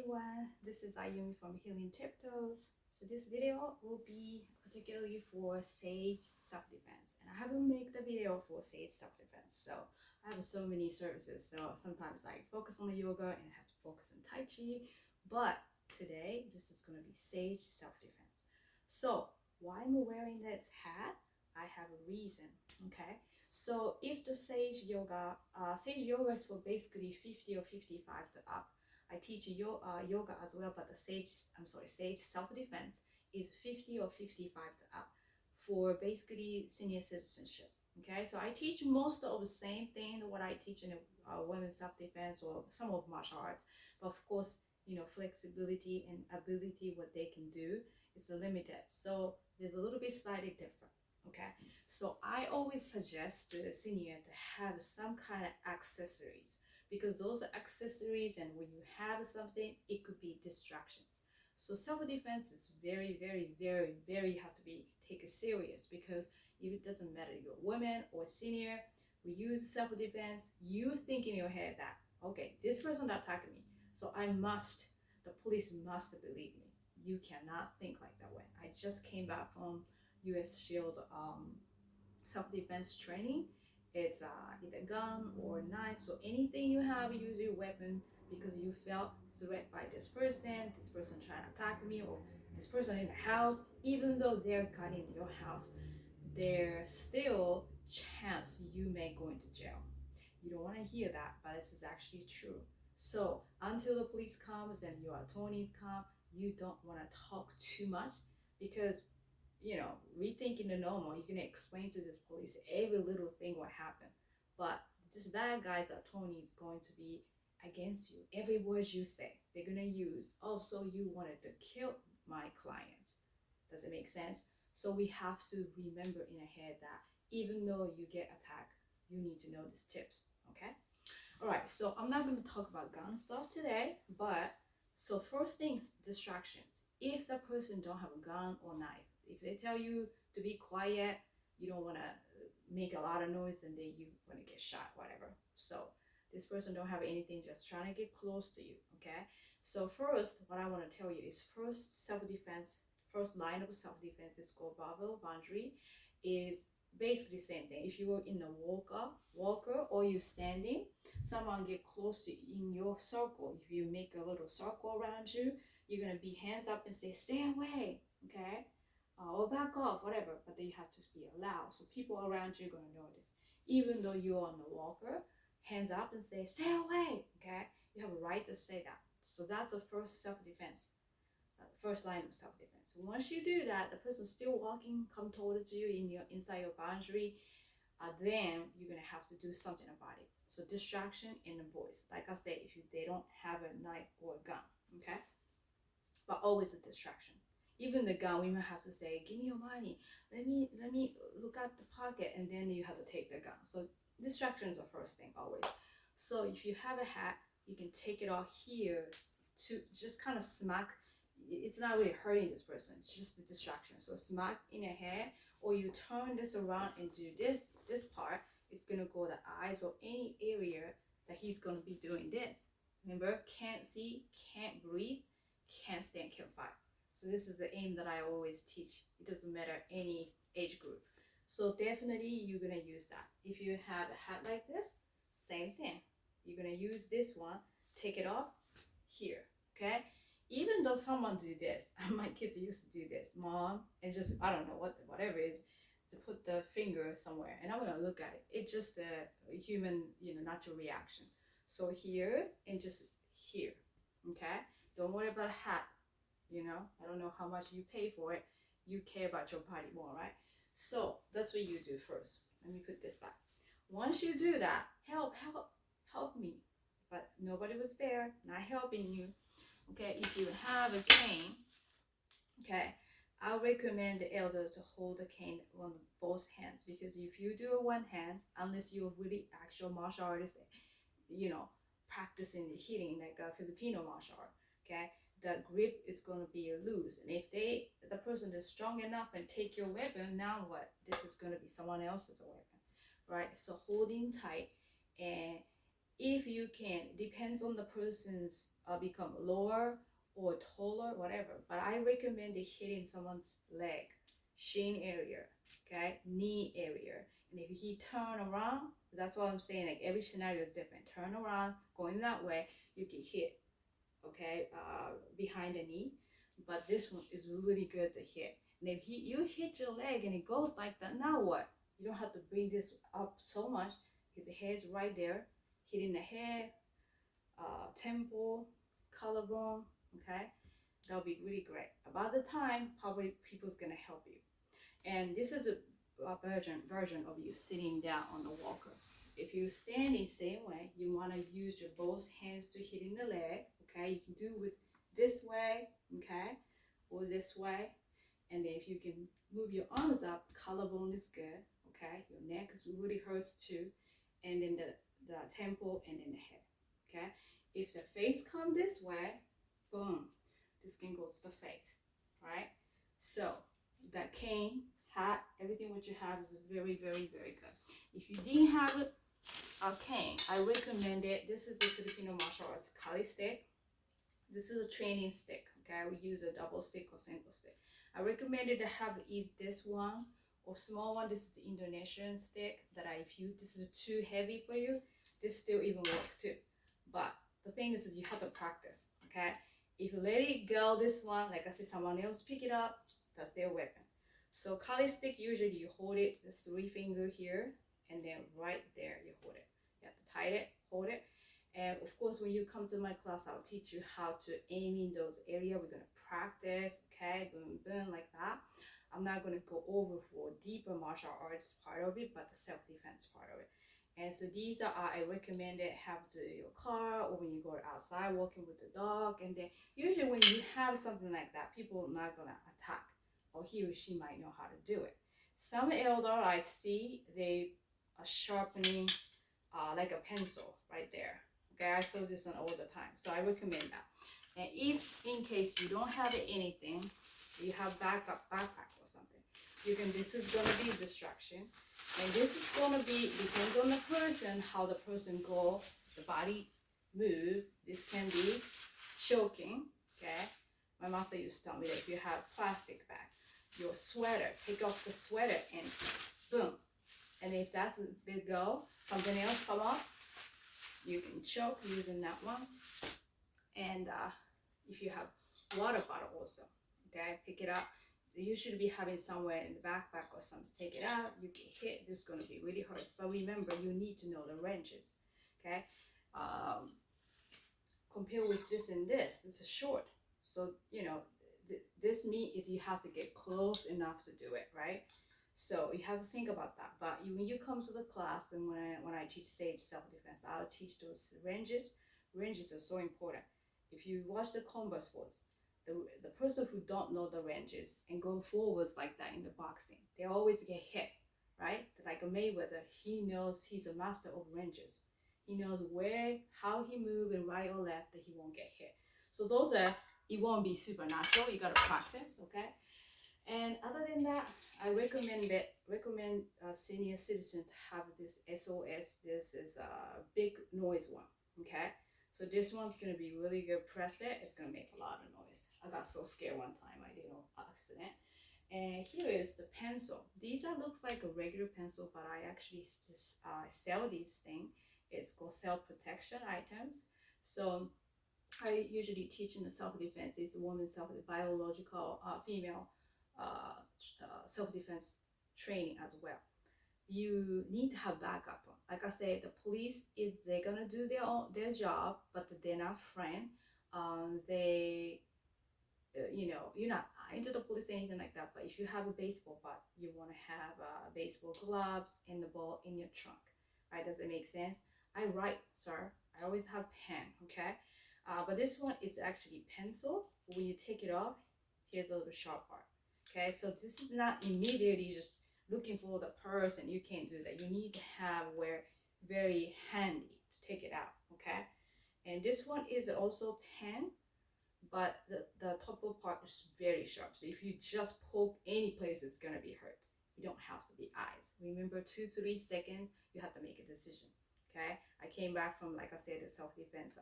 everyone, this is Ayumi from Healing Tiptoes. So this video will be particularly for Sage Self-Defense. And I haven't made the video for Sage Self-Defense. So I have so many services. So sometimes I focus on the yoga and I have to focus on Tai Chi. But today, this is going to be Sage Self-Defense. So why am I wearing this hat? I have a reason, okay? So if the Sage Yoga is for basically 50 or 55 to up. I teach yoga as well, but the Sage Self-Defense is 50 or 55 to up for basically senior citizenship. Okay, so I teach most of the same thing what I teach in women's self-defense or some of martial arts, but of course, flexibility and ability what they can do is limited. So there's a little bit slightly different. Okay, so I always suggest to the senior to have some kind of accessories because those are accessories, and when you have something, it could be distractions. So self-defense is very, very, very, very have to be taken serious because if it doesn't matter you're a woman or senior, we use self-defense, you think in your head that okay, this person attacked me, so the police must believe me. You cannot think like that way. I just came back from US Shield self-defense training. It's either gun or knife, so anything you have, use your weapon because you felt threat by this person trying to attack me, or this person in the house. Even though they're got into your house, there's still chance you may go into jail. You don't want to hear that, but this is actually true. So until the police comes and your attorneys come, you don't want to talk too much because rethinking the normal, you're gonna explain to this police every little thing what happened. But this bad guy's attorney is going to be against you. Every word you say, they're gonna use. Also, you wanted to kill my clients. Does it make sense? So we have to remember in our head that even though you get attacked, you need to know these tips. Okay. All right. So I'm not going to talk about gun stuff today, but so first things, distractions. If the person don't have a gun or knife, if they tell you to be quiet, you don't want to make a lot of noise, and then you want to get shot, whatever. So this person don't have anything, just trying to get close to you. Okay. So first, what I want to tell you is first line of self-defense is called barbell boundary, is basically same thing. If you were in a walker or you standing, someone get close to you in your circle. If you make a little circle around you, you're gonna be hands up and say stay away, okay, or back off, whatever. But then you have to be loud, so people around you are gonna notice. Even though you're on the walker, hands up and say stay away, okay. You have a right to say that. So that's the first self-defense, first line of self-defense. Once you do that, the person still walking come towards you in your inside your boundary, then you're gonna have to do something about it. So distraction and the voice. Like I said, if they don't have a knife or a gun, okay, but always a distraction. Even the gun, we might have to say, "Give me your money. Let me look at the pocket," and then you have to take the gun. So distractions are first thing always. So if you have a hat, you can take it off here to just kind of smack. It's not really hurting this person. It's just a distraction. So smack in your head, or you turn this around and do this part. It's gonna go the eyes or any area that he's gonna be doing this. Remember, can't see, can't breathe, can't stand, can't fight. So this is the aim that I always teach. It doesn't matter any age group. So definitely you're gonna use that. If you have a hat like this, same thing. You're gonna use this one, take it off here, okay? Even though someone do this, my kids used to do this, mom, and just I don't know whatever it is, to put the finger somewhere, and I'm gonna look at it. It's just a human, natural reaction. So here and just here, okay? Don't worry about a hat. I don't know how much you pay for it. You care about your body more, right? So that's what you do first. Let me put this back. Once you do that, help me. But nobody was there, not helping you. Okay, if you have a cane, okay, I recommend the elder to hold the cane on both hands, because if you do it one hand, unless you're really actual martial artist, practicing the hitting like a Filipino martial art, okay, the grip is going to be loose. And if the person is strong enough and take your weapon, now what? This is going to be someone else's weapon, right? So holding tight, and if you can, depends on the person's become lower or taller, whatever. But I recommend hitting someone's leg, shin area, okay, knee area. And if he turn around, that's what I'm saying. Like every scenario is different. Turn around, going that way, you can hit, okay, behind the knee. But this one is really good to hit. And if you hit your leg and it goes like that, now what? You don't have to bring this up so much. His head's right there, hitting the head, temple, collarbone, okay? That'll be really great. About the time, probably people's gonna help you. And this is a version of you sitting down on the walker. If you standing same way, you want to use your both hands to hitting the leg, okay? You can do with this way, okay, or this way. And then if you can move your arms up, collarbone is good, okay? Your neck is really hurts too, and then the temple and then the head, okay? If the face come this way, boom, this can go to the face, right? So that cane, hat, everything what you have is very, very, very good. If you didn't have a cane, I recommend it. This is the Filipino martial arts Kali stick. This is a training stick, okay? We use a double stick or single stick. I recommend it to have either this one or small one. This is Indonesian stick that if you this is too heavy for you, this still even work too. But the thing is that you have to practice, okay? If you let it go, this one, like I said, someone else pick it up, that's their weapon. So Kali stick, usually you hold it, this 3 finger here, and then right there you hold it. You have to tie it, hold it. And of course, when you come to my class, I'll teach you how to aim in those areas. We're gonna practice, okay, boom, boom, like that. I'm not gonna go over for deeper martial arts part of it, but the self-defense part of it. And so these are I recommend it have to your car or when you go outside walking with the dog. And then usually when you have something like that, people are not gonna attack, or he or she might know how to do it. Some elder I see they are sharpening like a pencil right there. Okay, I saw this on all the time, so I recommend that. And if in case you don't have anything, you have backup backpack or something, you can. This is gonna be distraction, and this is gonna be depends on the person how the person go, the body move. This can be choking. Okay, my master used to tell me that if you have plastic bag, your sweater, take off the sweater and boom. And if that's the go, something else come up, you can choke using that one. And if you have water bottle also, okay, pick it up. You should be having somewhere in the backpack or something. Take it out, you get hit, this is going to be really hard. But remember, you need to know the ranges, okay? Compare with this and this is short. So, you know, this means is you have to get close enough to do it, right? So you have to think about that. But when you come to the class and when I teach Sage self-defense, I'll teach those ranges. Ranges are so important. If you watch the combat sports, the person who don't know the ranges and go forwards like that in the boxing, they always get hit, right? Like a Mayweather, he knows he's a master of ranges. He knows where, how he move and right or left that he won't get hit. So those are, it won't be supernatural. You gotta practice, okay? And other than that, I recommend senior citizens have this SOS. This is a big noise one, okay? So this one's gonna be really good. Press it. It's gonna make a lot of noise. I got so scared one time. I did an accident. And here is the pencil. These are looks like a regular pencil, but I actually sell these things. It's called self-protection items. So I usually teach in the self-defense is woman biological female self-defense training as well. You need to have backup. Like I said, the police is they're gonna do their job, but they're not friend. They you know, you're not into the police or anything like that. But if you have a baseball bat, you want to have baseball gloves and the ball in your trunk, right? Does it make sense? I write, sir. I always have pen, okay? But this one is actually pencil. When you take it off, here's a little sharp part. Okay, so this is not immediately just looking for the person. You can't do that. You need to have where very handy to take it out. Okay, and this one is also pen, but the top part is very sharp. So if you just poke any place, it's gonna be hurt. You don't have to be eyes. Remember, 2-3 seconds. You have to make a decision. Okay, I came back from, like I said, the self-defense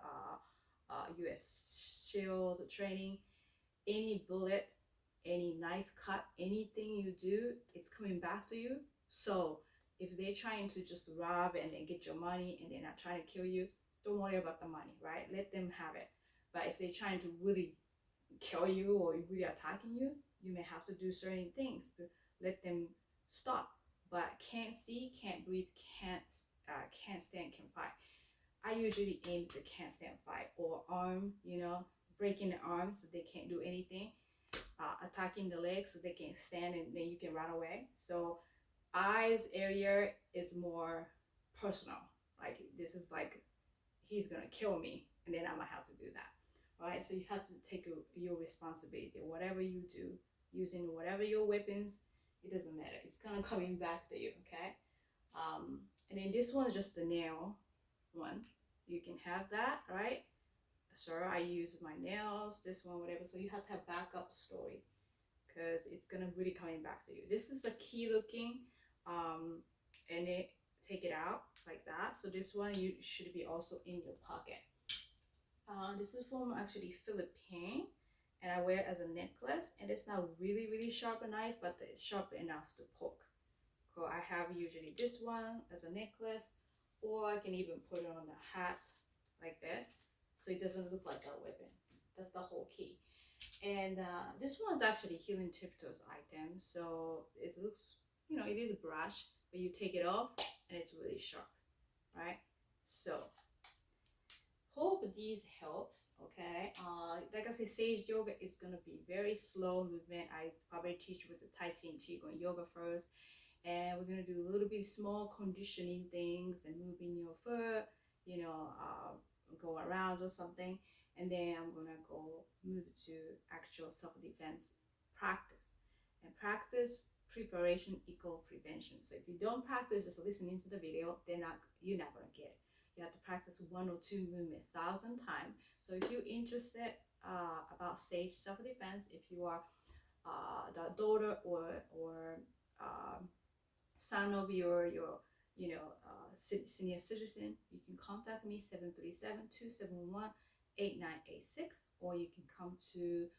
US shield training. Any bullet, any knife cut, anything you do, it's coming back to you. So if they're trying to just rob and then get your money and they're not trying to kill you, don't worry about the money, right? Let them have it. But if they're trying to really kill you or really attacking you, you may have to do certain things to let them stop. But can't see, can't breathe, can't stand, can fight. I usually aim to can't stand, fight, or arm, breaking the arm so they can't do anything, attacking the legs so they can stand and then you can run away. So eyes area is more personal. Like this is like he's gonna kill me, and then I might have to do that, right? So you have to take your responsibility. Whatever you do, using whatever your weapons, it doesn't matter. It's gonna coming back to you, okay? And then this one's just the nail one. You can have that, right? So I use my nails, this one, whatever. So you have to have backup story because it's gonna really coming back to you. This is a key looking, and it take it out like that. So this one you should be also in your pocket. This is from actually Philippine, and I wear it as a necklace. And it's not really sharp a knife, but it's sharp enough to poke. So I have usually this one as a necklace, or I can even put it on a hat like this, so it doesn't look like a weapon. That's the whole key. And this one's actually Healing Tiptoes item, so it looks, it is a brush, but you take it off and it's really sharp, right? So hope these helps. Okay, like I said, Sage Yoga is gonna be very slow movement. I probably teach with the Tai Chi and Qigong yoga first, and we're gonna do a little bit small conditioning things and moving your foot, go around or something, and then I'm gonna go move to actual self-defense practice. And practice preparation equal prevention. So if you don't practice just listening to the video, you're not gonna get it. You have to practice one or two movements 1,000 times. So if you're interested about Sage self-defense, if you are the daughter or son of your senior citizen, you can contact me 737-271-8986, or you can come to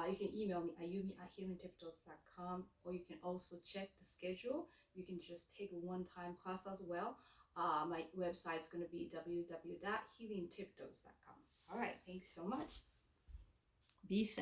you can email me ayumi@healingtiptoes.com, or you can also check the schedule. You can just take a one-time class as well. My website is going to be www.healingtiptoes.com. All right, thanks so much. Be safe.